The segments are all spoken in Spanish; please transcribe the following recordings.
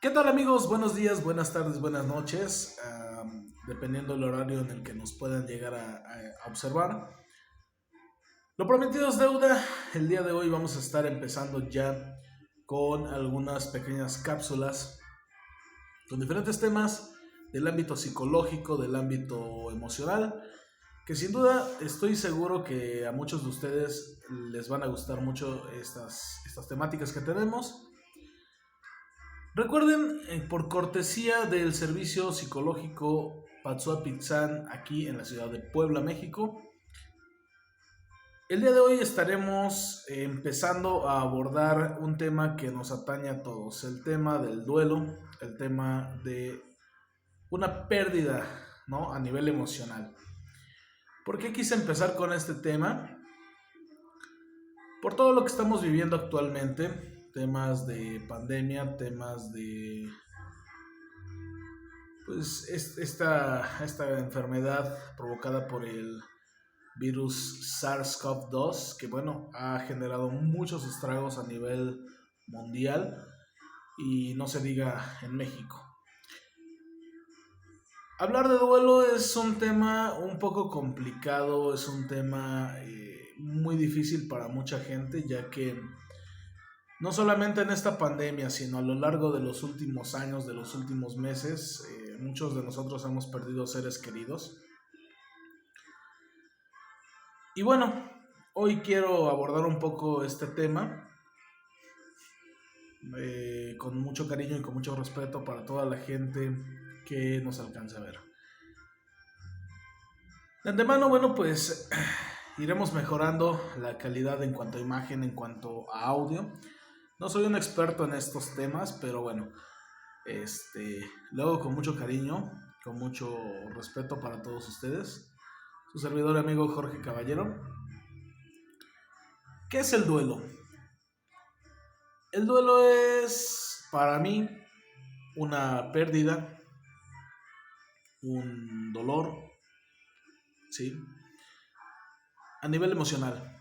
¿Qué tal amigos? Buenos días, buenas tardes, buenas noches, dependiendo del horario en el que nos puedan llegar a observar. Lo prometido es deuda. El día de hoy vamos a estar empezando ya con algunas pequeñas cápsulas con diferentes temas del ámbito psicológico, del ámbito emocional, que sin duda estoy seguro que a muchos de ustedes les van a gustar mucho estas temáticas que tenemos. Recuerden, por cortesía del servicio psicológico Patsuapitzan aquí en la ciudad de Puebla, México, el día de hoy estaremos empezando a abordar un tema que nos atañe a todos, el tema del duelo, el tema de una pérdida, ¿no? A nivel emocional. ¿Por qué quise empezar con este tema? Por todo lo que estamos viviendo actualmente, temas de pandemia, temas de pues esta enfermedad provocada por el virus SARS-CoV-2, que bueno, ha generado muchos estragos a nivel mundial y no se diga en México. Hablar de duelo es un tema un poco complicado, es un tema muy difícil para mucha gente, ya que no solamente en esta pandemia, sino a lo largo de los últimos años, de los últimos meses, muchos de nosotros hemos perdido seres queridos. Y bueno, hoy quiero abordar un poco este tema con mucho cariño y con mucho respeto para toda la gente que nos alcance a ver. De antemano, bueno, pues iremos mejorando la calidad en cuanto a imagen, en cuanto a audio. No soy un experto en estos temas, pero bueno, lo hago con mucho cariño, con mucho respeto para todos ustedes. Su servidor amigo Jorge Caballero. ¿Qué es el duelo? El duelo es para mí una pérdida, un dolor, ¿sí? A nivel emocional.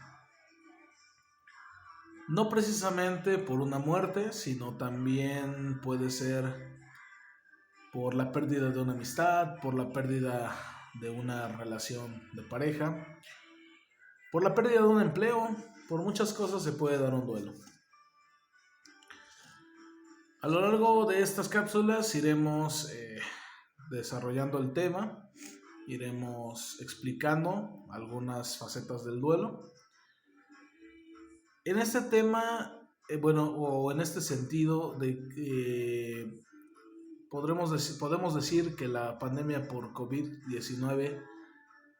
No precisamente por una muerte, sino también puede ser por la pérdida de una amistad, por la pérdida de una relación de pareja, por la pérdida de un empleo, por muchas cosas se puede dar un duelo. A lo largo de estas cápsulas iremos desarrollando el tema, iremos explicando algunas facetas del duelo. En este tema, o en este sentido, podemos decir que la pandemia por COVID-19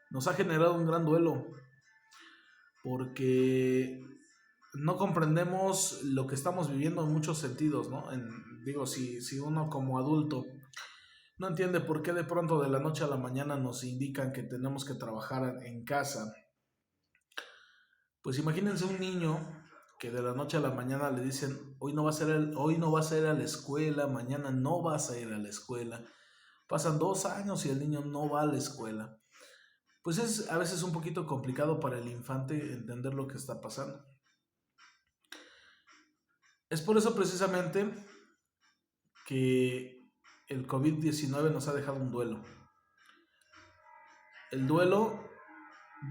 nos ha generado un gran duelo, porque no comprendemos lo que estamos viviendo en muchos sentidos, ¿no? Si uno como adulto no entiende por qué de pronto de la noche a la mañana nos indican que tenemos que trabajar en casa, pues imagínense un niño que de la noche a la mañana le dicen, hoy no vas a ir a la escuela, mañana no vas a ir a la escuela. Pasan 2 años y el niño no va a la escuela. Pues es a veces un poquito complicado para el infante entender lo que está pasando. Es por eso precisamente que el COVID-19 nos ha dejado un duelo. El duelo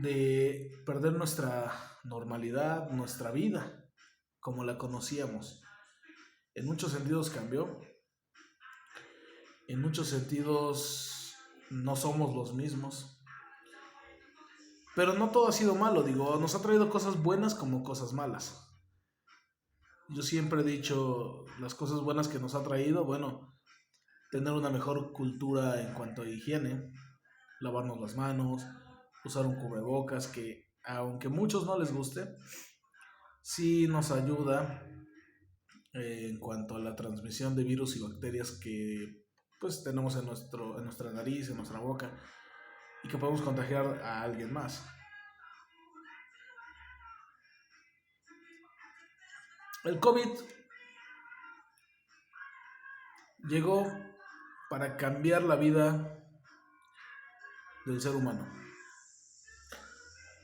de perder nuestra normalidad, nuestra vida, como la conocíamos. En muchos sentidos cambió, en muchos sentidos no somos los mismos, pero no todo ha sido malo, nos ha traído cosas buenas como cosas malas. Yo siempre he dicho las cosas buenas que nos ha traído, bueno, tener una mejor cultura en cuanto a higiene, lavarnos las manos, usar un cubrebocas que aunque a muchos no les guste, sí nos ayuda en cuanto a la transmisión de virus y bacterias que pues tenemos en nuestra nariz, en nuestra boca y que podemos contagiar a alguien más. El COVID llegó para cambiar la vida del ser humano.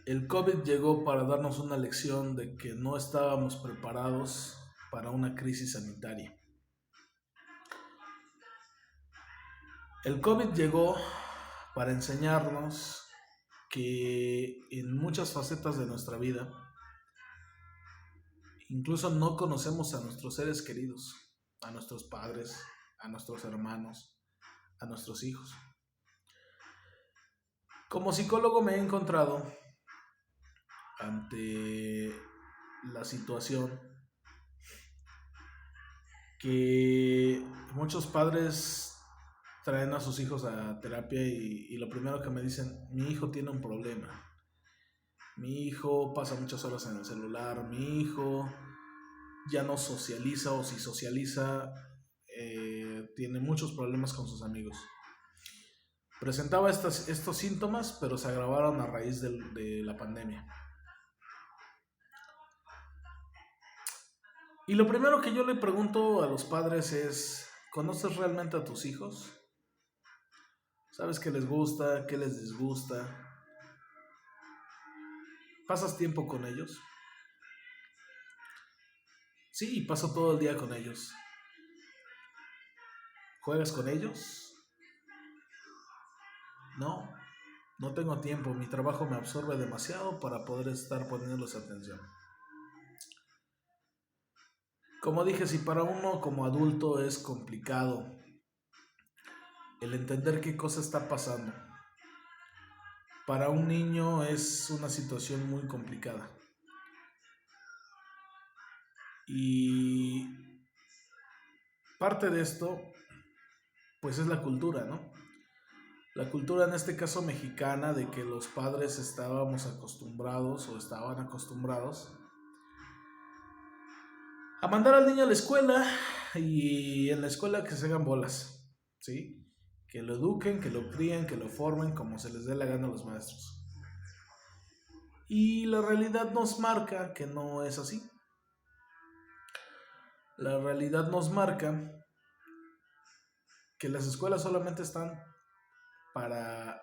El COVID llegó para darnos una lección de que no estábamos preparados para una crisis sanitaria. El COVID llegó para enseñarnos que en muchas facetas de nuestra vida, incluso no conocemos a nuestros seres queridos, a nuestros padres, a nuestros hermanos, a nuestros hijos. Como psicólogo me he encontrado ante la situación que muchos padres traen a sus hijos a terapia y lo primero que me dicen, mi hijo tiene un problema, mi hijo pasa muchas horas en el celular, mi hijo ya no socializa o si socializa tiene muchos problemas con sus amigos. Presentaba estos síntomas, pero se agravaron a raíz de la pandemia. Y lo primero que yo le pregunto a los padres es, ¿conoces realmente a tus hijos? ¿Sabes qué les gusta, qué les disgusta? ¿Pasas tiempo con ellos? Sí, paso todo el día con ellos. ¿Juegas con ellos? No, no tengo tiempo. Mi trabajo me absorbe demasiado para poder estar poniéndoles atención. Como dije, si para uno como adulto es complicado el entender qué cosa está pasando, para un niño es una situación muy complicada. Y parte de esto, pues es la cultura, ¿no? La cultura en este caso mexicana de que los padres estábamos acostumbrados o estaban acostumbrados a mandar al niño a la escuela y en la escuela que se hagan bolas, ¿sí? Que lo eduquen, que lo críen, que lo formen como se les dé la gana a los maestros. Y la realidad nos marca que no es así. La realidad nos marca que las escuelas solamente están para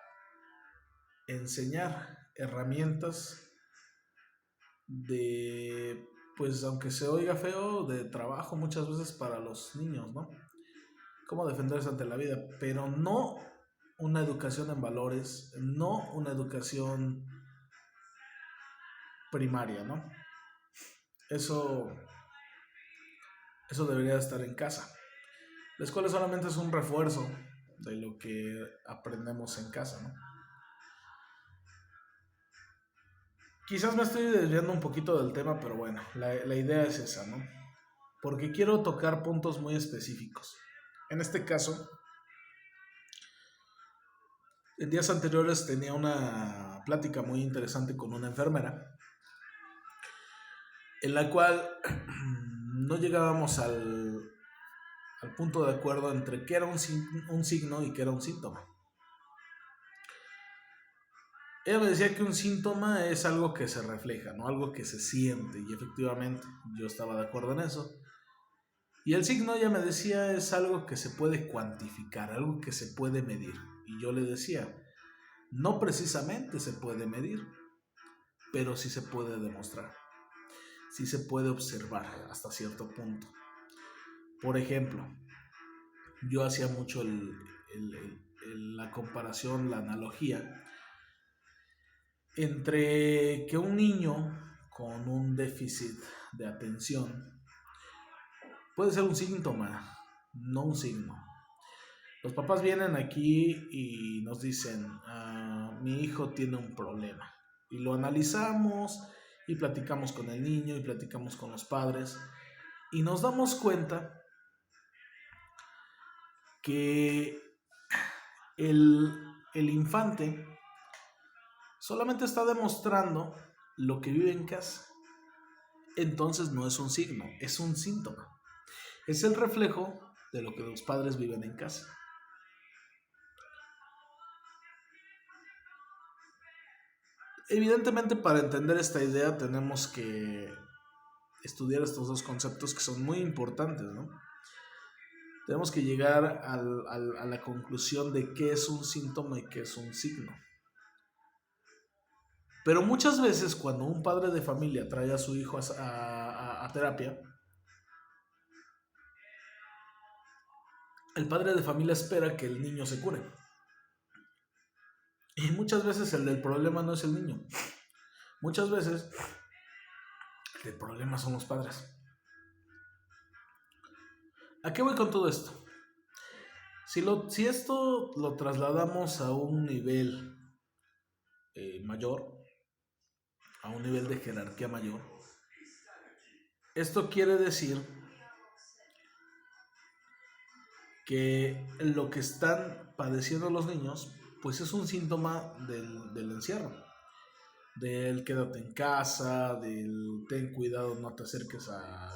enseñar herramientas de, pues aunque se oiga feo, de trabajo muchas veces para los niños, ¿no? Cómo defenderse ante la vida, pero no una educación en valores, no una educación primaria, ¿no? Eso debería estar en casa. La escuela solamente es un refuerzo de lo que aprendemos en casa, ¿no? Quizás me estoy desviando un poquito del tema, pero bueno, la idea es esa, ¿no? Porque quiero tocar puntos muy específicos. En este caso, en días anteriores tenía una plática muy interesante con una enfermera, en la cual no llegábamos al punto de acuerdo entre qué era un signo y qué era un síntoma. Ella me decía que un síntoma es algo que se refleja, ¿no? Algo que se siente, y efectivamente yo estaba de acuerdo en eso. Y el signo, ella me decía, es algo que se puede cuantificar, algo que se puede medir. Y yo le decía, no precisamente se puede medir, pero sí se puede demostrar, sí se puede observar hasta cierto punto. Por ejemplo, yo hacía mucho la comparación, la analogía entre que un niño con un déficit de atención puede ser un síntoma, no un signo. Los papás vienen aquí y nos dicen, mi hijo tiene un problema. Y lo analizamos y platicamos con el niño y platicamos con los padres. Y nos damos cuenta que el infante solamente está demostrando lo que vive en casa. Entonces no es un signo, es un síntoma. Es el reflejo de lo que los padres viven en casa. Evidentemente, para entender esta idea tenemos que estudiar estos dos conceptos que son muy importantes, ¿no? Tenemos que llegar a la conclusión de qué es un síntoma y qué es un signo. Pero muchas veces cuando un padre de familia trae a su hijo a terapia, el padre de familia espera que el niño se cure. Y muchas veces el del problema no es el niño. Muchas veces el problema son los padres. ¿A qué voy con todo esto? Si esto lo trasladamos a un nivel mayor, a un nivel de jerarquía mayor, esto quiere decir que lo que están padeciendo los niños, pues es un síntoma del encierro, del quédate en casa, del ten cuidado, no te acerques a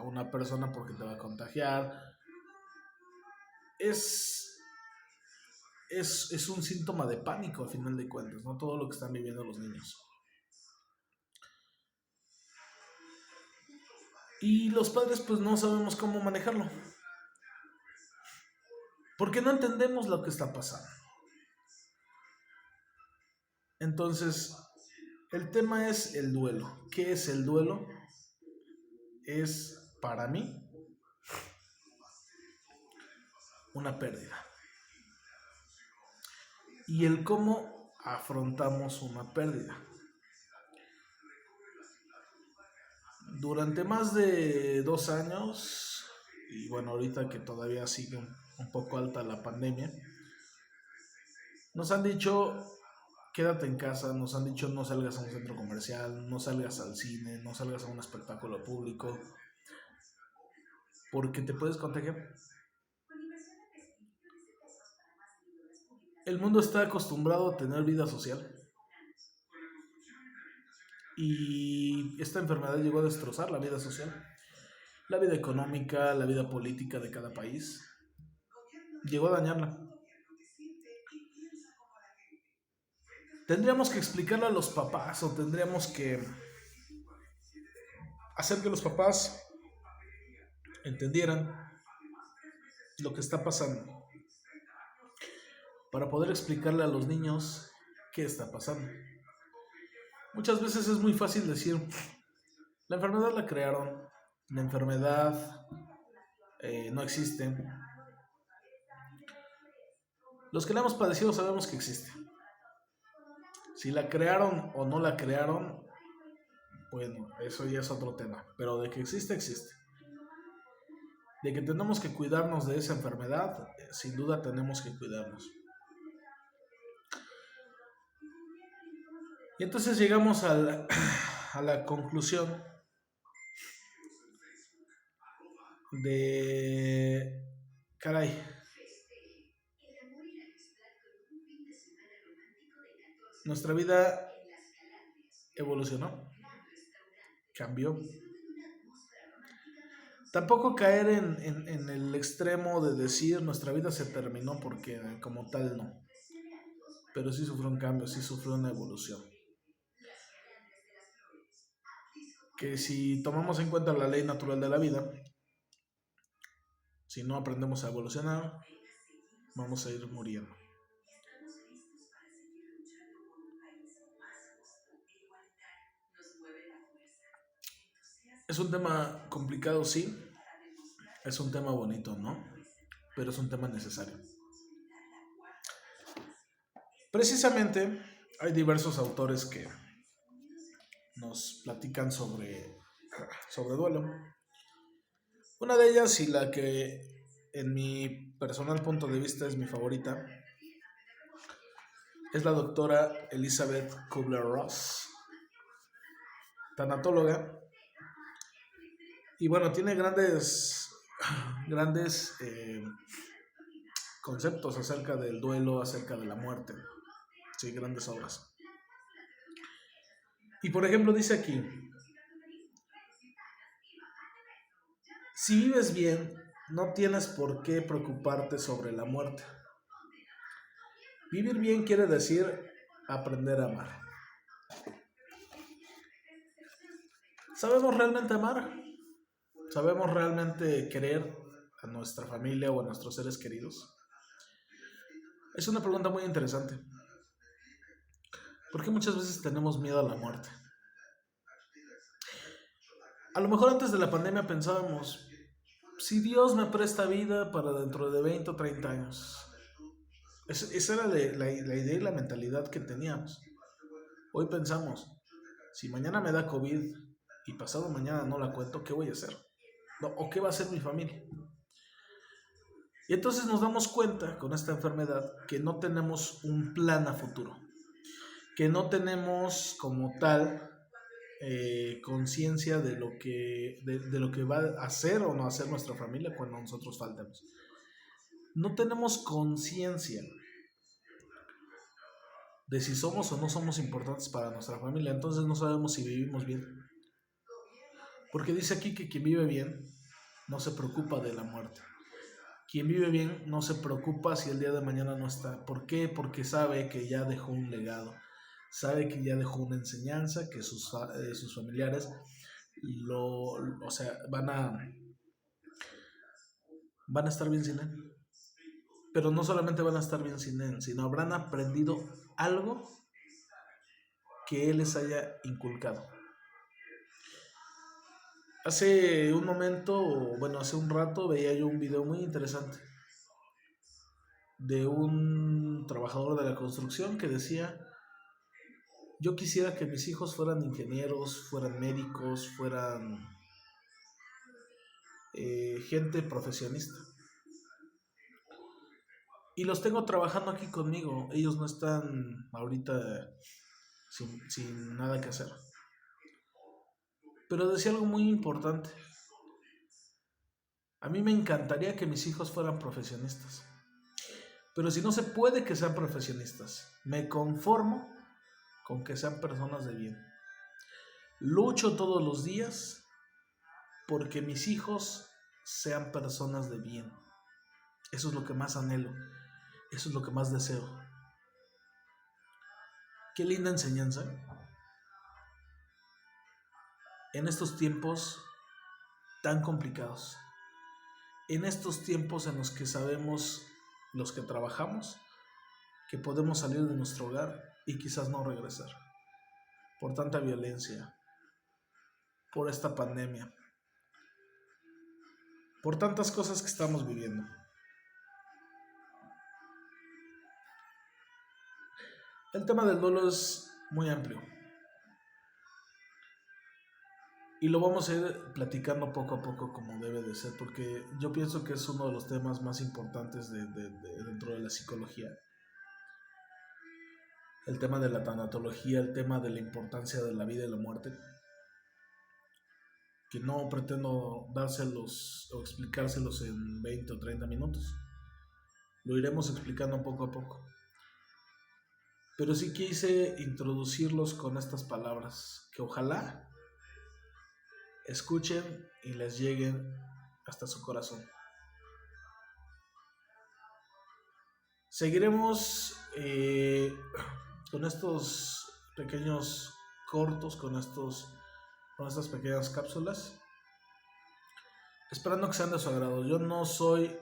una persona porque te va a contagiar. Es un síntoma de pánico a final de cuentas, ¿no? Todo lo que están viviendo los niños. Y los padres pues no sabemos cómo manejarlo, porque no entendemos lo que está pasando. Entonces, el tema es el duelo. ¿Qué es el duelo? Es para mí una pérdida. Y el cómo afrontamos una pérdida. Durante más de 2 años, y bueno, ahorita que todavía sigue un poco alta la pandemia, nos han dicho quédate en casa, nos han dicho no salgas a un centro comercial, no salgas al cine, no salgas a un espectáculo público, porque te puedes contagiar. El mundo está acostumbrado a tener vida social y esta enfermedad llegó a destrozar la vida social, la vida económica, la vida política de cada país. Llegó a dañarla. Tendríamos que explicarle a los papás o tendríamos que hacer que los papás entendieran lo que está pasando para poder explicarle a los niños qué está pasando. Muchas veces es muy fácil decir, la enfermedad la crearon, la enfermedad no existe. Los que la hemos padecido sabemos que existe. Si la crearon o no la crearon, bueno, eso ya es otro tema. Pero de que existe, existe. De que tenemos que cuidarnos de esa enfermedad, sin duda tenemos que cuidarnos. Y entonces llegamos a la conclusión de, caray, nuestra vida evolucionó, cambió. Tampoco caer en el extremo de decir nuestra vida se terminó porque como tal no. Pero sí sufrió un cambio, sí sufrió una evolución. Que si tomamos en cuenta la ley natural de la vida, si no aprendemos a evolucionar, vamos a ir muriendo. Es un tema complicado, sí. Es un tema bonito, ¿no? Pero es un tema necesario. Precisamente hay diversos autores que nos platican sobre duelo. Una de ellas, y la que en mi personal punto de vista es mi favorita, es la doctora Elizabeth Kubler-Ross, tanatóloga. Y bueno, tiene grandes conceptos acerca del duelo, acerca de la muerte. Sí, grandes obras. Y por ejemplo dice aquí, si vives bien, no tienes por qué preocuparte sobre la muerte. Vivir bien quiere decir aprender a amar. ¿Sabemos realmente amar? ¿Sabemos realmente querer a nuestra familia o a nuestros seres queridos? Es una pregunta muy interesante. ¿Por qué muchas veces tenemos miedo a la muerte? A lo mejor antes de la pandemia pensábamos, si Dios me presta vida para dentro de 20 o 30 años. Esa era la idea y la mentalidad que teníamos. Hoy pensamos, si mañana me da COVID y pasado mañana no la cuento, ¿qué voy a hacer? No, ¿o qué va a hacer mi familia? Y entonces nos damos cuenta con esta enfermedad que no tenemos un plan a futuro, que no tenemos como tal conciencia de lo que va a hacer o no hacer nuestra familia cuando nosotros faltemos. No tenemos conciencia de si somos o no somos importantes para nuestra familia, entonces no sabemos si vivimos bien. Porque dice aquí que quien vive bien no se preocupa de la muerte. Quien vive bien no se preocupa si el día de mañana no está. ¿Por qué? Porque sabe que ya dejó un legado, sabe que ya dejó una enseñanza, que sus familiares van a estar bien sin él. Pero no solamente van a estar bien sin él, sino habrán aprendido algo que él les haya inculcado. Hace un rato veía yo un video muy interesante de un trabajador de la construcción que decía: yo quisiera que mis hijos fueran ingenieros, fueran médicos, fueran gente profesionista. Y los tengo trabajando aquí conmigo. Ellos no están ahorita sin nada que hacer. Pero decía algo muy importante. A mí me encantaría que mis hijos fueran profesionistas. Pero si no se puede que sean profesionistas, me conformo con que sean personas de bien. Lucho todos los días porque mis hijos sean personas de bien. Eso es lo que más anhelo. Eso es lo que más deseo. Qué linda enseñanza. En estos tiempos tan complicados. En estos tiempos en los que sabemos, los que trabajamos, que podemos salir de nuestro hogar y quizás no regresar. Por tanta violencia, por esta pandemia, por tantas cosas que estamos viviendo. El tema del duelo es muy amplio y lo vamos a ir platicando poco a poco como debe de ser, porque yo pienso que es uno de los temas más importantes dentro de la psicología. El tema de la tanatología, el tema de la importancia de la vida y la muerte, que no pretendo dárselos o explicárselos en 20 o 30 minutos. Lo iremos explicando poco a poco. Pero sí quise introducirlos con estas palabras, que ojalá escuchen y les lleguen hasta su corazón. Seguiremos con estos pequeños cortos, con estas pequeñas cápsulas, esperando que sean de su agrado. Yo no soy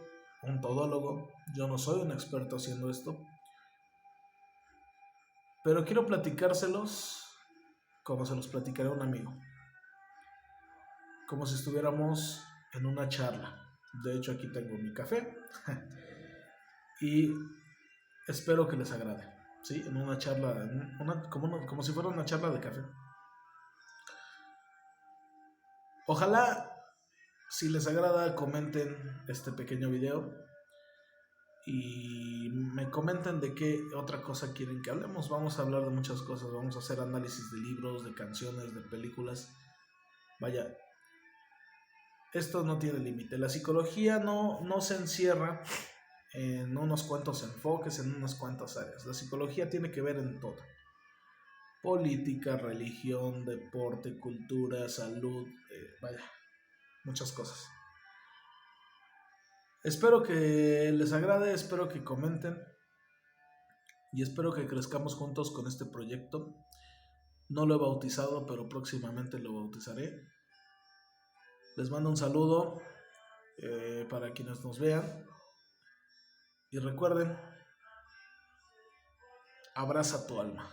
un todólogo, yo no soy un experto haciendo esto, pero quiero platicárselos como se los platicaré a un amigo, como si estuviéramos en una charla. De hecho, aquí tengo mi café y espero que les agrade, ¿sí? En una charla, como si fuera una charla de café. Ojalá, si les agrada, comenten este pequeño video y me comenten de qué otra cosa quieren que hablemos. Vamos a hablar de muchas cosas, vamos a hacer análisis de libros, de canciones, de películas. Vaya, esto no tiene límite. La psicología no se encierra en unos cuantos enfoques, en unas cuantas áreas. La psicología tiene que ver en todo. Política, religión, deporte, cultura, salud, muchas cosas. Espero que les agrade, espero que comenten y espero que crezcamos juntos con este proyecto. No lo he bautizado, pero próximamente lo bautizaré. Les mando un saludo para quienes nos vean y recuerden, abraza tu alma.